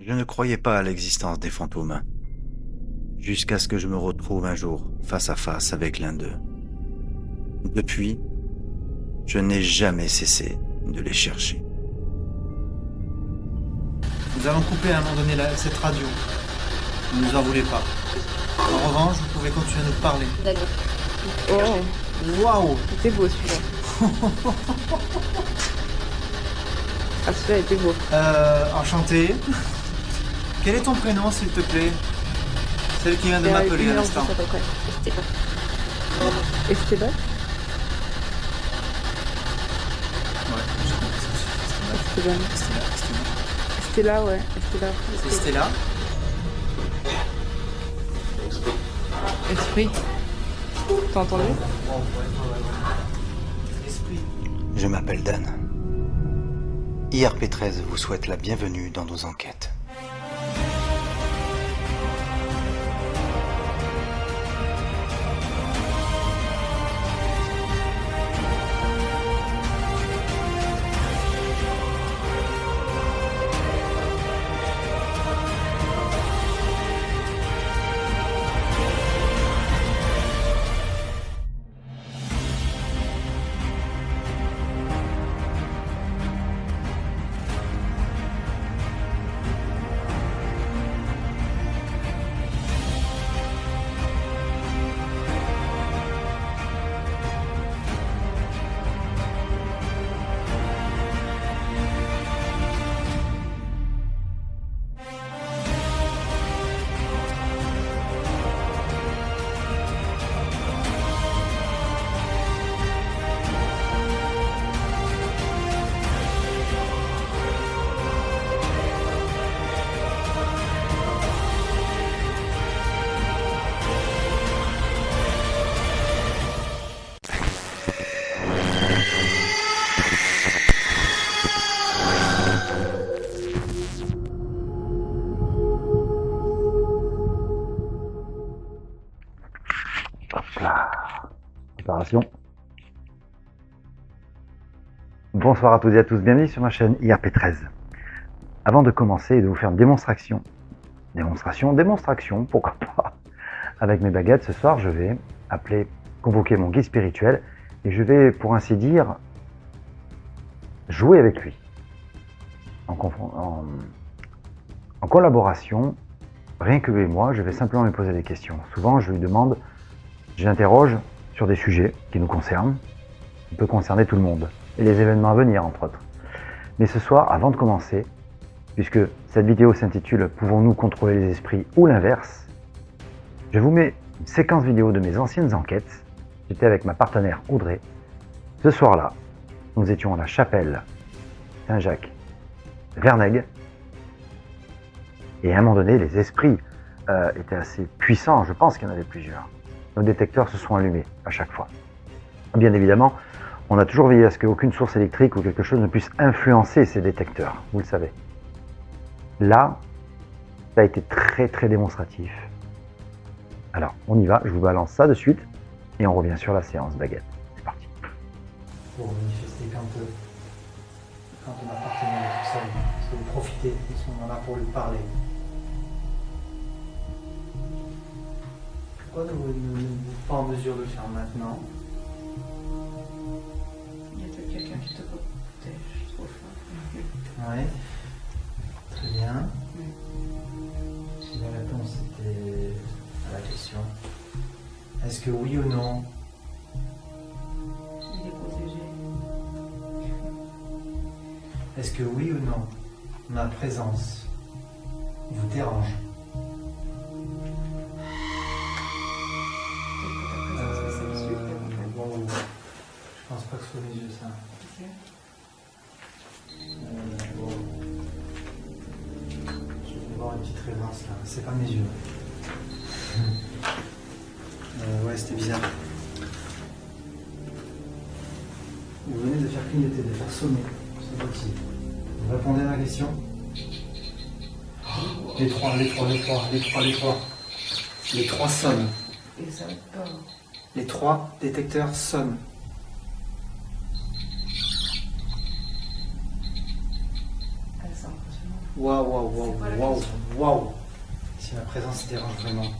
Je ne croyais pas à l'existence des fantômes, jusqu'à ce que je me retrouve un jour face à face avec l'un d'eux. Depuis, je n'ai jamais cessé de les chercher. Nous allons couper à un moment donné cette radio. Ne nous en voulez pas. En revanche, vous pouvez continuer à nous parler. D'accord. Oh, Waouh! c'était beau celui-là. Ah, celui-là était beau. Enchanté. Quel est ton prénom, s'il te plaît? Celle qui vient de m'appeler à l'instant. Esteban. Esteban. Ouais, je comprends. Esteban. Stella. Stella, ouais. Stella. C'est Stella. Esprit. T'as entendu? Esprit. Je m'appelle Dan. IRP13 vous souhaite la bienvenue dans nos enquêtes. Préparation. Bonsoir à toutes et à tous, bienvenue sur ma chaîne IRP13. Avant de commencer et de vous faire une démonstration, pourquoi pas, avec mes baguettes, ce soir je vais convoquer mon guide spirituel et je vais, pour ainsi dire, jouer avec lui. En collaboration, rien que lui et moi, je vais simplement lui poser des questions. Souvent je lui demande, je l'interroge sur des sujets qui nous concernent, qui peuvent concerner tout le monde, et les événements à venir entre autres. Mais ce soir, avant de commencer, puisque cette vidéo s'intitule « Pouvons-nous contrôler les esprits ou l'inverse ?», je vous mets une séquence vidéo de mes anciennes enquêtes. J'étais avec ma partenaire Audrey. Ce soir-là, nous étions à la chapelle Saint-Jacques Vernègue, et à un moment donné, les esprits étaient assez puissants, je pense qu'il y en avait plusieurs. Nos détecteurs se sont allumés à chaque fois. Bien évidemment, on a toujours veillé à ce qu'aucune source électrique ou quelque chose ne puisse influencer ces détecteurs, vous le savez. Là, ça a été très démonstratif. Alors, on y va, je vous balance ça de suite et on revient sur la séance baguette. C'est parti. Pour manifester quand on a partenaire et tout ça, parce que vous profitez de ce moment-là pour lui parler. Pourquoi vous n'êtes pas en mesure de le faire maintenant? Il y a quelqu'un qui te protège trop fort. Oui. Très bien. Si la réponse était à la question, est-ce que oui ou non, Il est protégé. est-ce que oui ou non, ma présence vous dérange? Bon, je pense pas que ce soit mes yeux ça. Bon. Je vais voir une petite révérence là, c'est pas mes yeux. Ouais, c'était bizarre. Vous venez de faire clignoter, de faire sonner ce boîtier. Vous répondez à la question? Les trois sonnent. Et ça pas. Les trois détecteurs sonnent. C'est impressionnant. Waouh. Si ma présence dérange vraiment.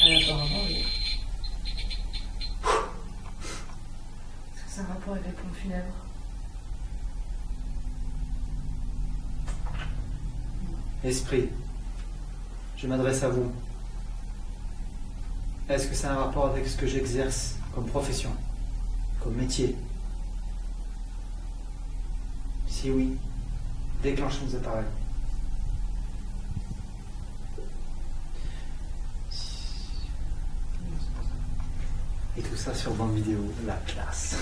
Apparemment, oui. Est-ce que c'est un rapport avec les pompes funèbres? Esprit, je m'adresse à vous. Est-ce que c'est un rapport avec ce que j'exerce comme profession, comme métier? Si oui, déclenchez nos appareils. Et tout ça sur bande vidéo, la classe.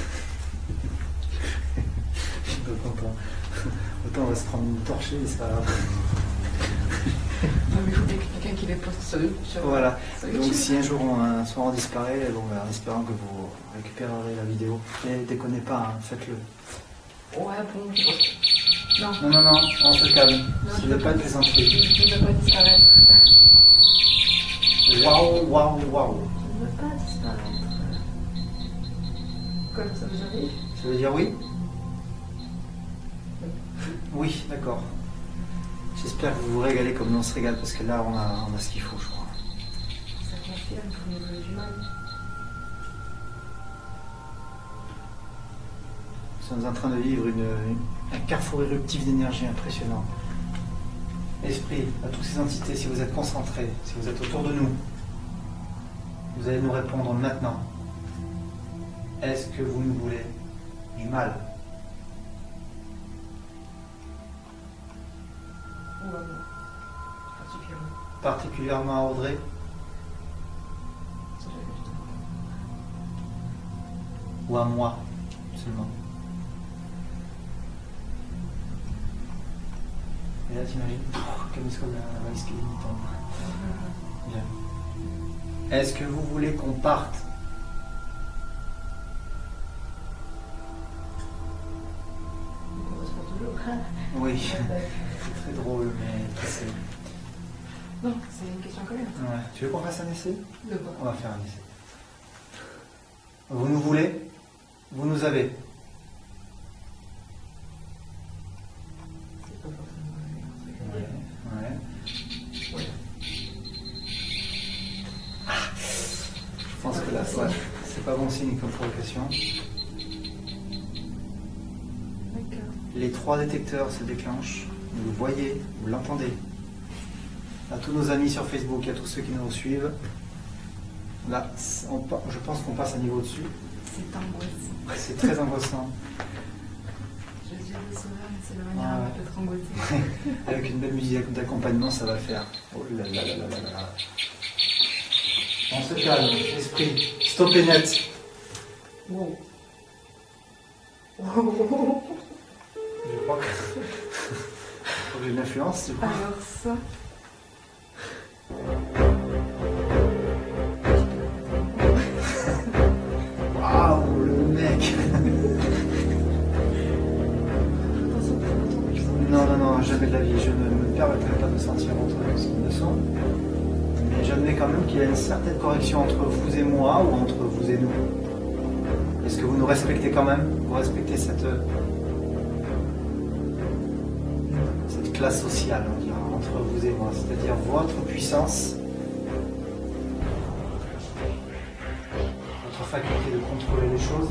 Je suis pas content. Autant on va se prendre une torchée, mais c'est pas grave. Non, mais il faut bien quelqu'un qui les poste sur Voilà. sur Donc YouTube. si un jour un soir on disparaît, bon, en espérant que vous récupérerez la vidéo, et déconnez pas, hein, faites-le. Ouais, bon. Non, Non, on se calme. Non, Ce je n'est veux pas une pas. plaisanterie. je ne veux pas disparaître. Waouh. Je ne veux pas disparaître. Quoi, ça vous arrive? Ça veut dire oui? Oui, d'accord. J'espère que vous vous régalez comme nous on se régale, parce que là on a ce qu'il faut, je crois. Ça confirme que vous avez du mal. Nous sommes en train de vivre un carrefour éruptif d'énergie impressionnant. Esprit, à toutes ces entités, si vous êtes concentrés, si vous êtes autour de nous, vous allez nous répondre maintenant. Est-ce que vous nous voulez du mal? Ou à moi. Particulièrement. Particulièrement à Audrey? Ça, j'avais juste Ou à moi seulement? Et là, t'imagines, comme ça, la valise qui est limitante. Bien. Est-ce que vous voulez qu'on parte? on correspond toujours. Oui, c'est très drôle, mais c'est... Non, c'est une question quand même. Ouais. Tu veux qu'on fasse un essai? De quoi? On va faire un essai. Vous nous voulez? Vous nous avez? C'est pas forcément un truc. Ouais. Je pense que là, c'est pas bon signe comme provocation. D'accord. Les 3 détecteurs se déclenchent. Vous le voyez, vous l'entendez. À tous nos amis sur Facebook, à tous ceux qui nous suivent. Là, je pense qu'on passe un niveau au-dessus. C'est angoissant. C'est très angoissant. Je dis le sauveur, mais c'est la manière Ouais. d'être angoissé. Avec une belle musique d'accompagnement, ça va le faire. Oh là là là là là là. On se calme, esprit. Stoppez net. Wow. Je crois que j'ai une influence, du coup. Alors ça. Waouh, le mec. Non, jamais de la vie. Je ne me permettrai pas de sentir entre ce qu'ils ne sont. Mais j'admets quand même qu'il y a une certaine correction entre vous et moi ou entre vous et nous. Est-ce que vous nous respectez quand même? Vous respectez cette classe sociale, on dira, entre vous et moi, c'est-à-dire votre puissance, votre faculté de contrôler les choses.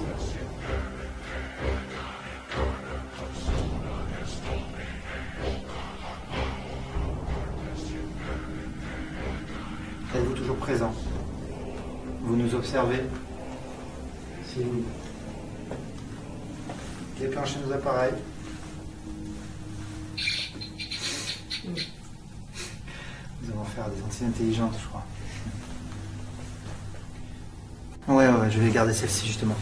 Êtes-vous toujours présent? Vous nous observez? Si oui. Déclenchez nos appareils. Nous allons faire des entités intelligentes, je crois. Ouais, je vais garder celle-ci justement.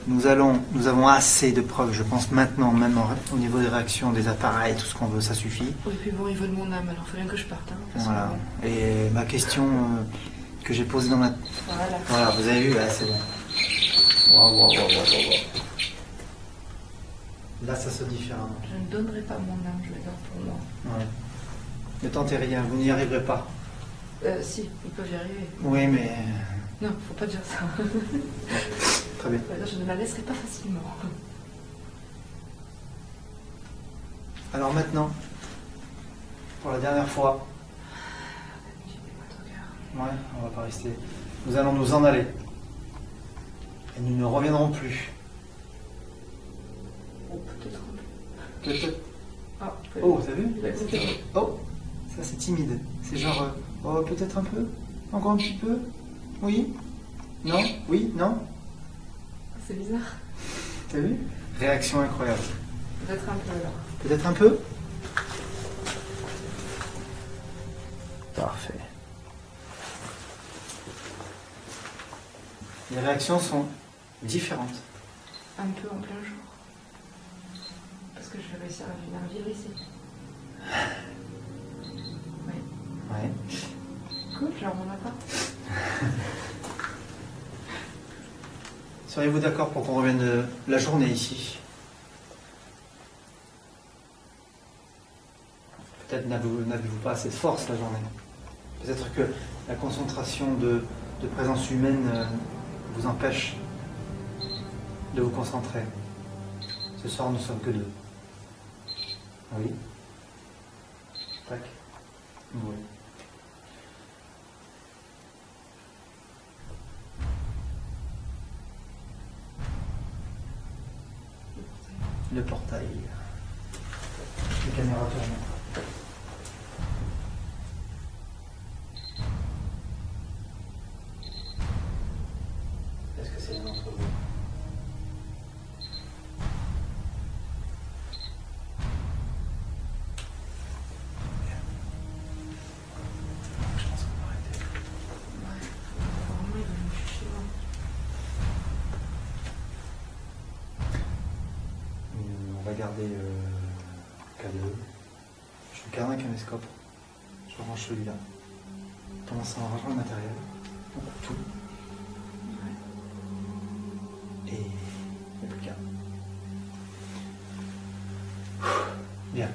Nous avons assez de preuves, je pense maintenant, même au niveau des réactions, des appareils, tout ce qu'on veut, ça suffit. Oui, puis bon, ils veulent mon âme, alors il faut bien que je parte. Hein, parce que, Voilà. Et ma question que j'ai posée dans ma... Voilà. Voilà, vous avez vu, là, c'est bon. Waouh. Là, ça se différemment. Je ne donnerai pas mon âme, je la garde pour moi. Ouais. Ne tentez rien, vous n'y arriverez pas. Si, ils peuvent y arriver. Oui, mais... Non, faut pas dire ça. Très bien. Je ne la laisserai pas facilement. Alors maintenant, Pour la dernière fois. J'ai des boîtes au cœur. Ouais, on va pas rester. Nous allons nous en aller. Et nous ne reviendrons plus. Ou peut-être un peu. Peut-être. Ah, peut-être. Oh, t'as vu? Peut-être. Oh, ça c'est timide. C'est genre, oh, peut-être un peu? Encore un petit peu? Oui? Non? Oui? Non? C'est bizarre. T'as vu? Réaction incroyable. Peut-être un peu alors. Peut-être un peu? Parfait. Les réactions sont différentes. Un peu en plein jour. Parce que je vais réussir à venir vivre ici. Oui. Ouais. Cool, genre mon appart. Seriez-vous d'accord pour qu'on revienne la journée ici? Peut-être n'avez-vous pas assez de force la journée. Peut-être que la concentration de présence humaine vous empêche de vous concentrer. Ce soir, nous sommes que deux. Oui. Tac. Oui. Le portail. Les caméras tournent. Est-ce que c'est l'un d'entre vous? Je pense qu'on va arrêter. Ouais. Apparemment, ils veulent me chercher moi. On va garder K2. Je garde un caméscope. Je range celui-là. Commence à ranger le matériel. On coupe tout. Et il n'y a plus qu'un. Bien.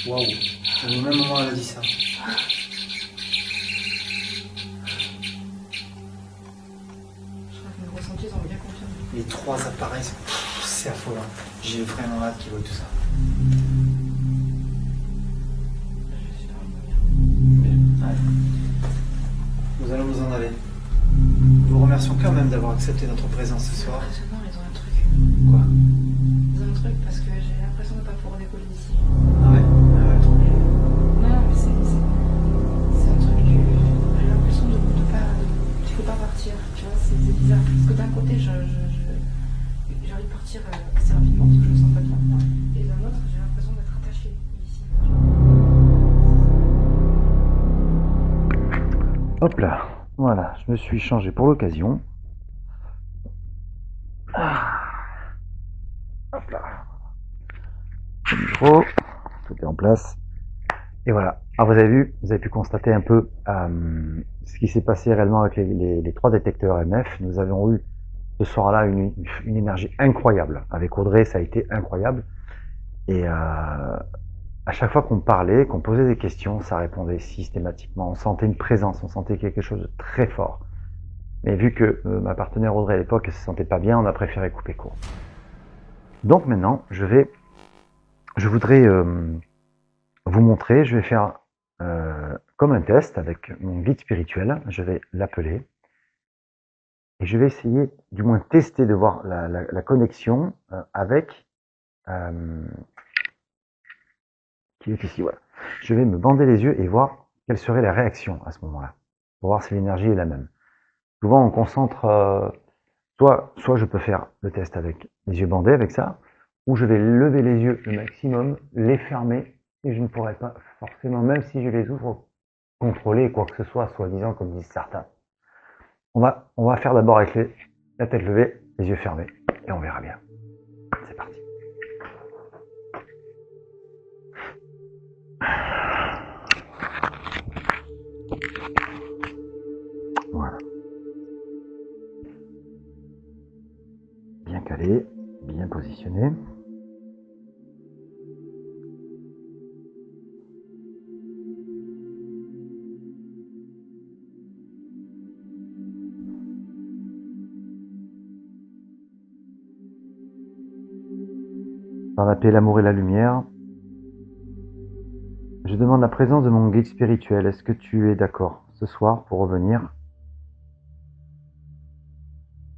Waouh. Au même moment, elle a dit ça. Je crois que mes ressentis sont bien confirmés. Les trois appareils, c'est affolant. J'ai vraiment hâte qu'ils voient tout ça. Je suis vraiment bien. Ouais. Nous allons nous en aller. Nous vous remercions quand même d'avoir accepté notre présence ce C'est soir. impressionnant, ils ont un truc. Quoi? Ils ont un truc parce que j'ai l'impression de ne pas pouvoir décoller d'ici. Ah ouais? Ah ouais. Non, mais c'est un truc que j'ai l'impression de pas. Il faut pas partir, tu vois, c'est bizarre. Parce que d'un côté, j'ai envie de partir assez rapidement parce que je me sens pas bien. Et d'un autre, j'ai l'impression d'être attachée ici. Hop là, voilà, je me suis changé pour l'occasion. Hop là. Le micro, tout est en place. Et voilà. Alors vous avez vu, vous avez pu constater un peu ce qui s'est passé réellement avec les trois détecteurs MF. Nous avons eu ce soir-là une énergie incroyable. Avec Audrey, ça a été incroyable. Et à chaque fois qu'on parlait, qu'on posait des questions, ça répondait systématiquement. On sentait une présence, on sentait quelque chose de très fort. Mais vu que ma partenaire Audrey à l'époque ne se sentait pas bien, on a préféré couper court. Donc maintenant, je voudrais vous montrer, je vais faire comme un test avec mon guide spirituel, je vais l'appeler et je vais essayer, du moins tester de voir la connexion avec qui est ici, voilà. Je vais me bander les yeux et voir quelle serait la réaction à ce moment-là, pour voir si l'énergie est la même. Souvent, on concentre, soit je peux faire le test avec les yeux bandés, avec ça, ou je vais lever les yeux le maximum, les fermer, et je ne pourrai pas forcément, même si je les ouvre, contrôler quoi que ce soit, soi-disant, comme disent certains. On va faire d'abord avec la tête levée, les yeux fermés, et on verra bien. C'est parti. Voilà. Bien calé, bien positionné. Dans la paix, l'amour et la lumière, je demande la présence de mon guide spirituel. Est-ce que tu es d'accord ce soir pour revenir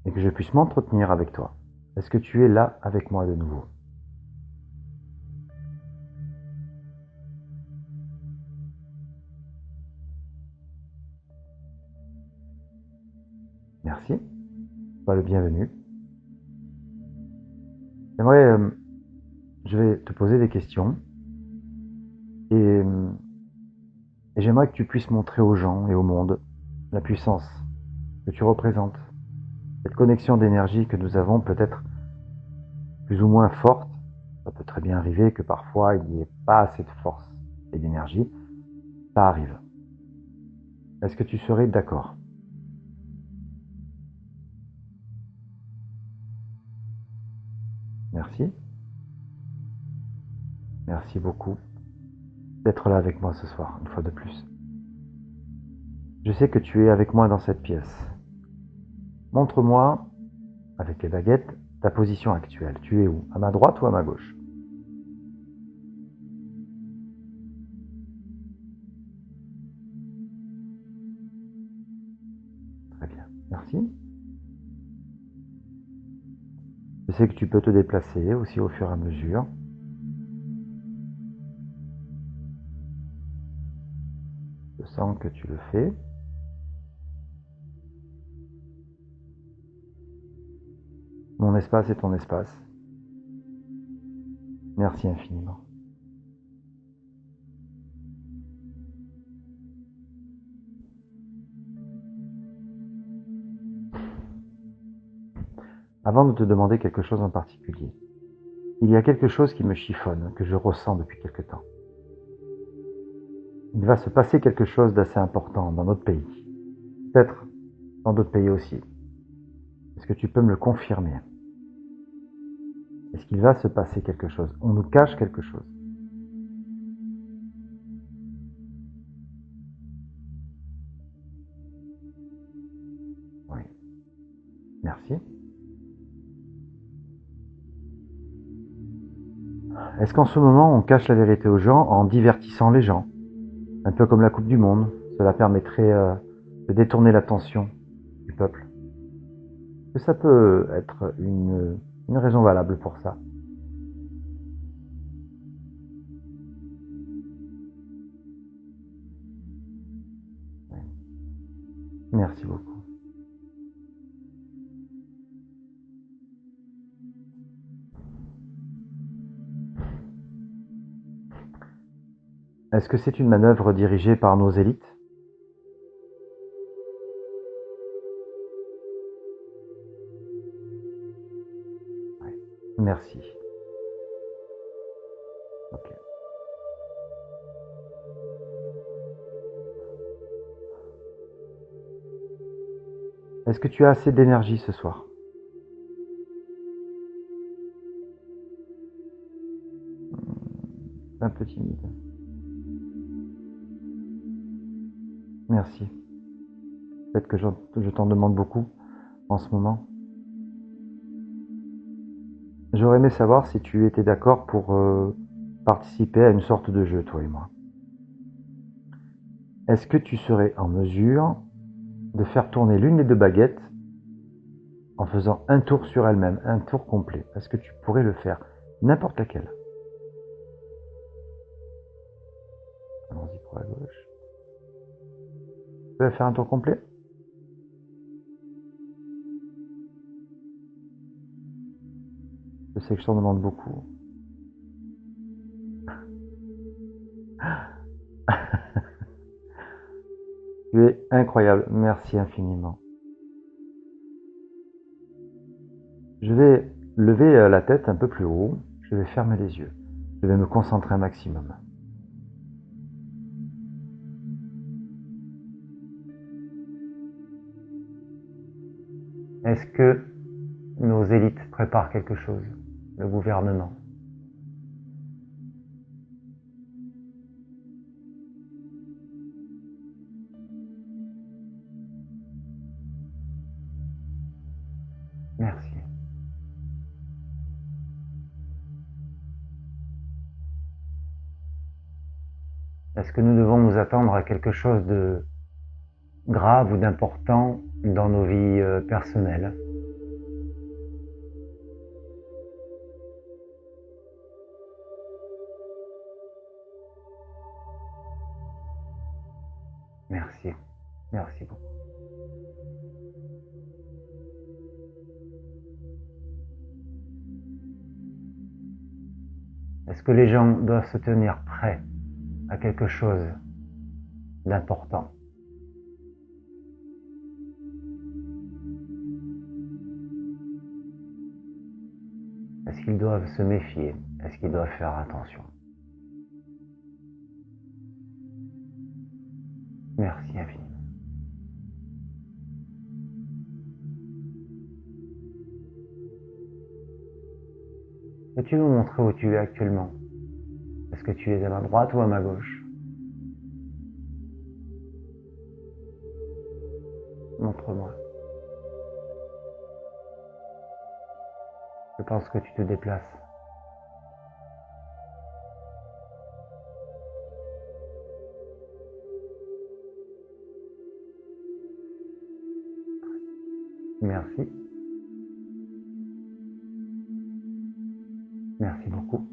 et que je puisse m'entretenir avec toi? Est-ce que tu es là avec moi de nouveau? Merci. Sois le bienvenu. Je vais te poser des questions et, et j'aimerais que tu puisses montrer aux gens et au monde la puissance que tu représentes. Cette connexion d'énergie que nous avons peut-être plus ou moins forte. Ça peut très bien arriver que parfois il n'y ait pas assez de force et d'énergie. Ça arrive. Est-ce que tu serais d'accord? Merci. Merci beaucoup d'être là avec moi ce soir, une fois de plus. Je sais que tu es avec moi dans cette pièce. Montre-moi, avec les baguettes, ta position actuelle. Tu es où? À ma droite ou à ma gauche? Très bien. Merci. Je sais que tu peux te déplacer aussi au fur et à mesure. Je sens que tu le fais. Mon espace est ton espace. Merci infiniment. Avant de te demander quelque chose en particulier, il y a quelque chose qui me chiffonne, que je ressens depuis quelque temps. Il va se passer quelque chose d'assez important dans notre pays. Peut-être dans d'autres pays aussi. Est-ce que tu peux me le confirmer? Est-ce qu'il va se passer quelque chose? On nous cache quelque chose. Oui. Merci. Est-ce qu'en ce moment, on cache la vérité aux gens en divertissant les gens? Un peu comme la Coupe du Monde. Cela permettrait de détourner l'attention du peuple. Que ça peut être une raison valable pour ça. Oui. Merci beaucoup. Est-ce que c'est une manœuvre dirigée par nos élites? Oui. Merci. Ok. Est-ce que tu as assez d'énergie ce soir? Un peu timide. Merci. Peut-être que je t'en demande beaucoup en ce moment. J'aurais aimé savoir si tu étais d'accord pour participer à une sorte de jeu, toi et moi. Est-ce que tu serais en mesure de faire tourner l'une des deux baguettes en faisant un tour sur elle-même, un tour complet? Est-ce que tu pourrais le faire? N'importe laquelle. Allons-y pour la gauche. Tu peux faire un tour complet? Je sais que je t'en demande beaucoup. Tu es incroyable, merci infiniment. Je vais lever la tête un peu plus haut, je vais fermer les yeux, je vais me concentrer un maximum. Est-ce que nos élites préparent quelque chose? Le gouvernement? Merci. Est-ce que nous devons nous attendre à quelque chose de grave ou d'important dans nos vies personnelles? Merci, merci beaucoup. Est-ce que les gens doivent se tenir prêts à quelque chose d'important? Est-ce qu'ils doivent se méfier? Est-ce qu'ils doivent faire attention? Merci infiniment. Peux-tu me montrer où tu es actuellement? Est-ce que tu es à ma droite ou à ma gauche? Montre-moi. Je pense que tu te déplaces. Merci. Merci beaucoup.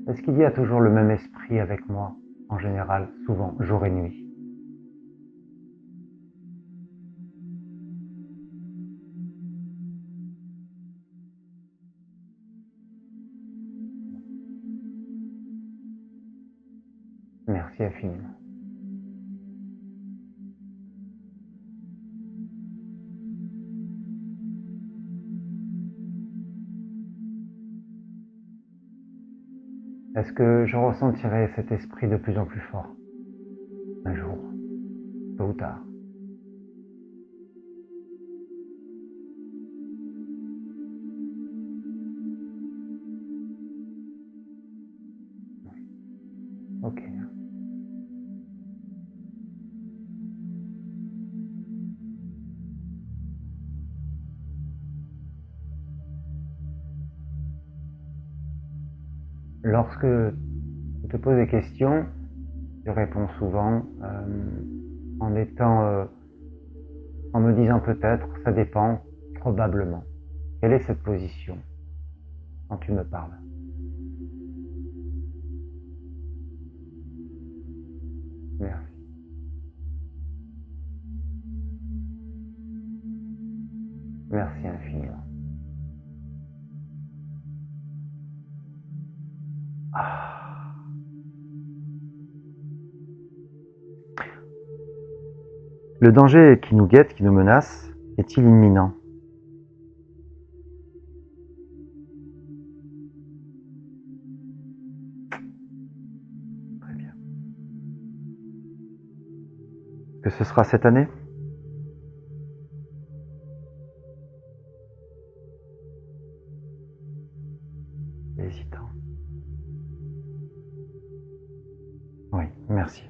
Est-ce qu'il y a toujours le même esprit avec moi, en général, souvent, jour et nuit? Merci infiniment. Est-ce que je ressentirai cet esprit de plus en plus fort un jour, tôt ou tard? Ok. Lorsque je te pose des questions, je réponds souvent en en me disant peut-être, ça dépend, probablement. Quelle est cette position quand tu me parles? Merci. Merci infiniment. Ah. Le danger qui nous guette, qui nous menace, est-il imminent? Très bien. Que ce sera cette année? Hésitant. Oui, merci.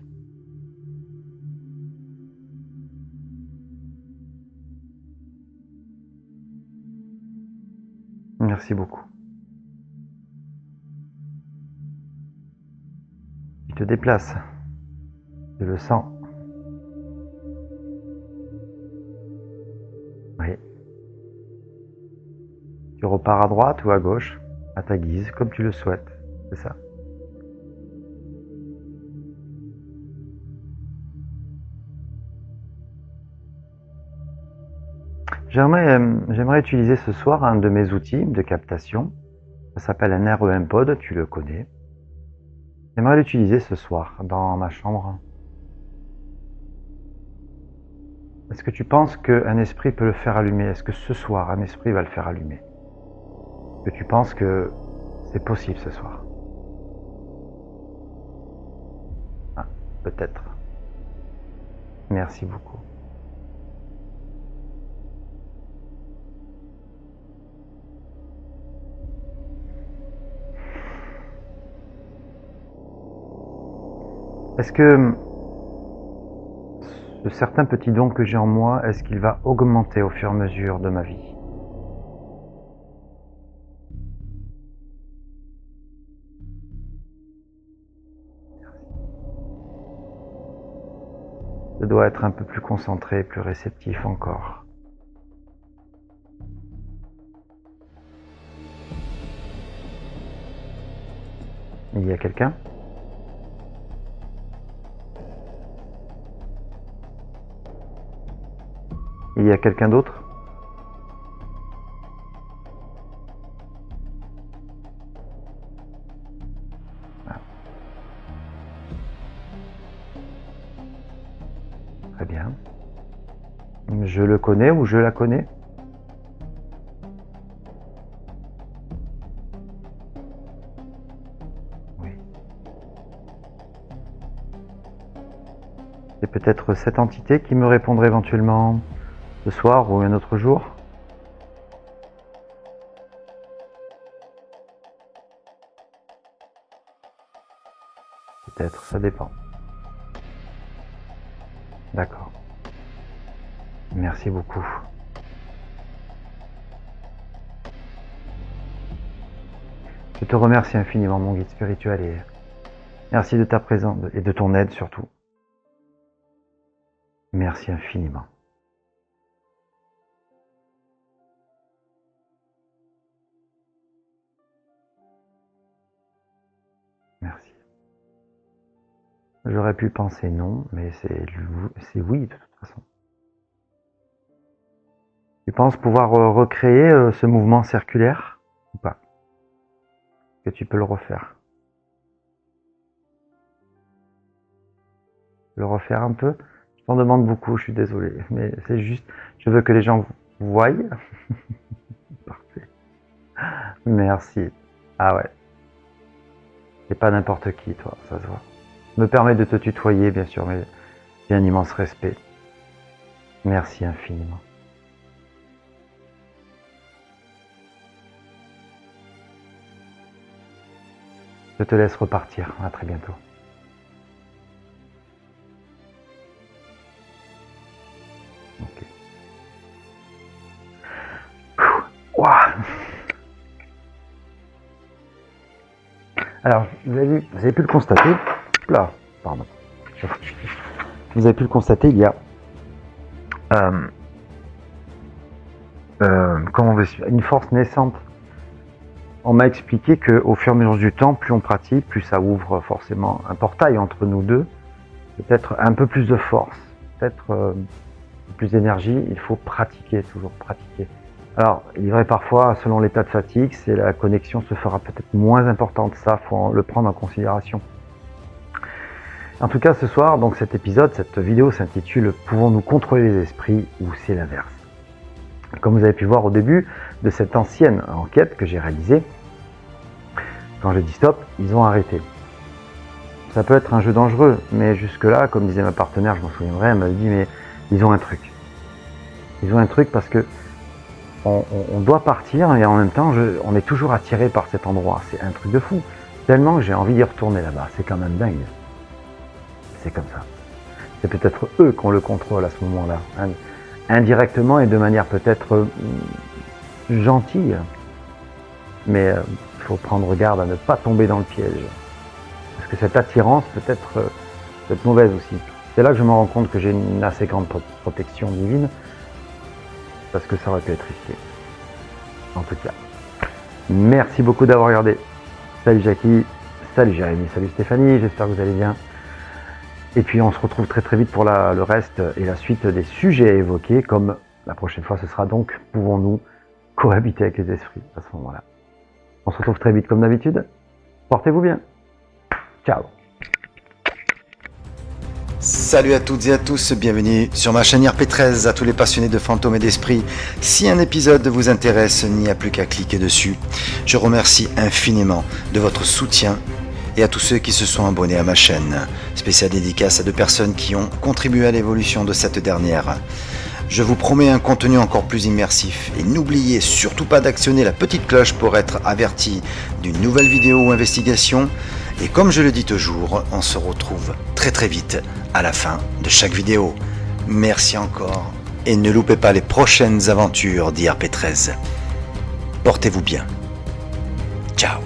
Merci beaucoup. Tu te déplaces. Je le sens. Oui. Tu repars à droite ou à gauche, à ta guise, comme tu le souhaites. C'est ça. J'aimerais utiliser ce soir un de mes outils de captation. Ça s'appelle un REM Pod, tu le connais. J'aimerais l'utiliser ce soir dans ma chambre. Est-ce que tu penses qu'un esprit peut le faire allumer? Est-ce que ce soir, un esprit va le faire allumer? Est-ce que tu penses que c'est possible ce soir? Ah, peut-être. Merci beaucoup. Est-ce que ce certain petit don que j'ai en moi, est-ce qu'il va augmenter au fur et à mesure de ma vie? Je dois être un peu plus concentré, plus réceptif encore. Il y a quelqu'un ? Il y a quelqu'un d'autre ? Très bien. Je le connais ou je la connais ? Oui. C'est peut-être cette entité qui me répondrait éventuellement ce soir ou un autre jour ? Peut-être, ça dépend. D'accord. Merci beaucoup. Je te remercie infiniment, mon guide spirituel, et merci de ta présence et de ton aide surtout. Merci infiniment. Merci. J'aurais pu penser non, mais c'est oui de toute façon. Tu penses pouvoir recréer ce mouvement circulaire ou pas? Que tu peux le refaire? Le refaire un peu? Je t'en demande beaucoup, je suis désolé, mais c'est juste, je veux que les gens voient. Parfait. Merci. Ah ouais. C'est pas n'importe qui, toi, ça se voit. Je me permets de te tutoyer, bien sûr, mais j'ai un immense respect. Merci infiniment. Je te laisse repartir. À très bientôt. Ok. Ouah. Alors, vous avez pu le constater. Là, pardon. Vous avez pu le constater, il y a une force naissante. On m'a expliqué qu'au fur et à mesure du temps, plus on pratique, plus ça ouvre forcément un portail entre nous deux. Peut-être un peu plus de force, peut-être plus d'énergie. Il faut pratiquer, toujours pratiquer. Alors, il est vrai parfois, selon l'état de fatigue, la connexion se fera peut-être moins importante. Ça, faut le prendre en considération. En tout cas, ce soir, donc cet épisode, cette vidéo s'intitule « Pouvons-nous contrôler les esprits ?» ou c'est l'inverse. Comme vous avez pu voir au début de cette ancienne enquête que j'ai réalisée, quand j'ai dit stop, ils ont arrêté. Ça peut être un jeu dangereux, mais jusque-là, comme disait ma partenaire, je m'en souviendrai, elle m'a dit mais ils ont un truc. Ils ont un truc parce que on doit partir et en même temps, on est toujours attiré par cet endroit. C'est un truc de fou. Tellement que j'ai envie d'y retourner là-bas. C'est quand même dingue. C'est comme ça. C'est peut-être eux qui ont le contrôle à ce moment-là. Indirectement et de manière peut-être gentille. Mais il faut prendre garde à ne pas tomber dans le piège. Parce que cette attirance peut être mauvaise aussi. C'est là que je me rends compte que j'ai une assez grande protection divine. Parce que ça aurait pu être risqué. En tout cas. Merci beaucoup d'avoir regardé. Salut Jackie, salut Jérémy, salut Stéphanie, j'espère que vous allez bien. Et puis on se retrouve très très vite pour le reste et la suite des sujets à évoquer, comme la prochaine fois ce sera donc « Pouvons-nous cohabiter avec les esprits ?» à ce moment-là. On se retrouve très vite comme d'habitude. Portez-vous bien. Ciao. Salut à toutes et à tous, bienvenue sur ma chaîne IRP13, à tous les passionnés de fantômes et d'esprits. Si un épisode vous intéresse, il n'y a plus qu'à cliquer dessus. Je remercie infiniment de votre soutien et à tous ceux qui se sont abonnés à ma chaîne. Spéciale dédicace à 2 personnes qui ont contribué à l'évolution de cette dernière. Je vous promets un contenu encore plus immersif et n'oubliez surtout pas d'actionner la petite cloche pour être averti d'une nouvelle vidéo ou investigation. Et comme je le dis toujours, on se retrouve très très vite à la fin de chaque vidéo. Merci encore et ne loupez pas les prochaines aventures d'IRP13. Portez-vous bien. Ciao.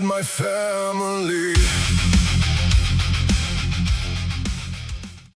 my family.